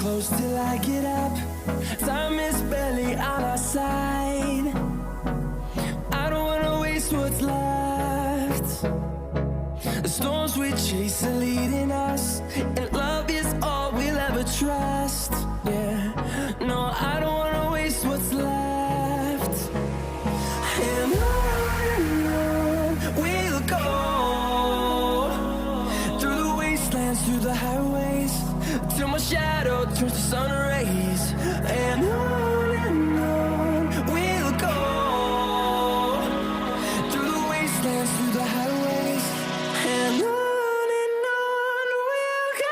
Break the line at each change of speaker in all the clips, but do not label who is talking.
close till I get up. Time is barely on our side. I don't wanna waste what's left. The storms we chase are leading us, and love is all we'll ever trust. Yeah, no, I don't wanna waste what's left. And on we'll go, through the wastelands, through the highways, till my shadow turns to sun rays. And on we'll go, through the wastelands, through the highways, and on we'll go.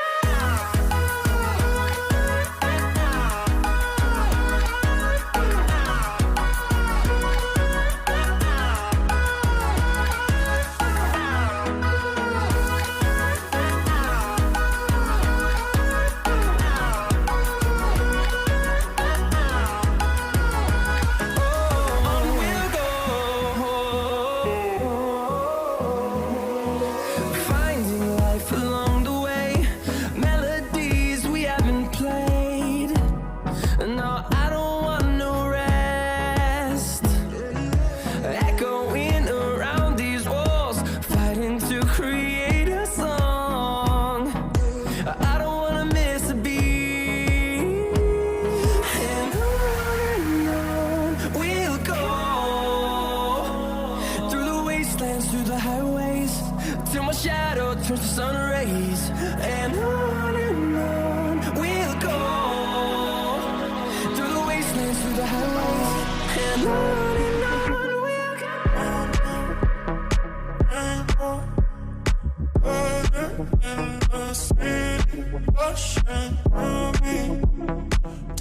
Through the highways, till my shadow turns to sun rays. And on we'll go, through the wastelands, through the highways, and on we'll go. In the city, rushing through me,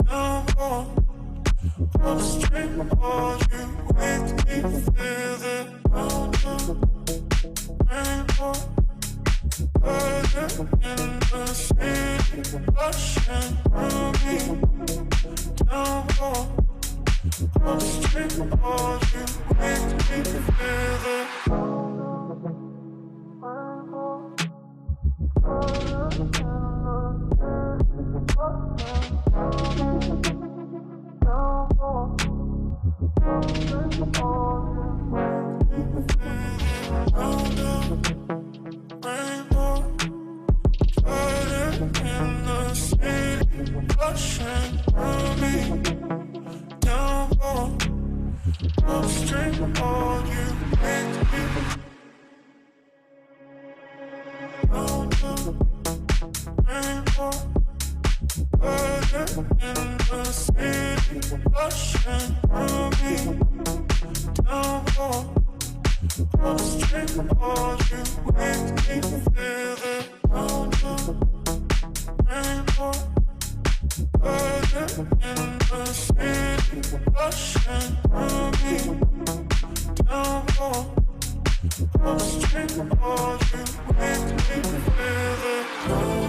down on the street, are you with me? Feel it. In the city, rushing through me, down on the street, are you with me? Feel it. Rushing through me, down on the street, are you with me? On the rainbow, burning in the city, rushing through me, down on the street, are you with me? Feel it. On the rainbow, in the city, rushing through me, down on the street, are you with me? Feel it.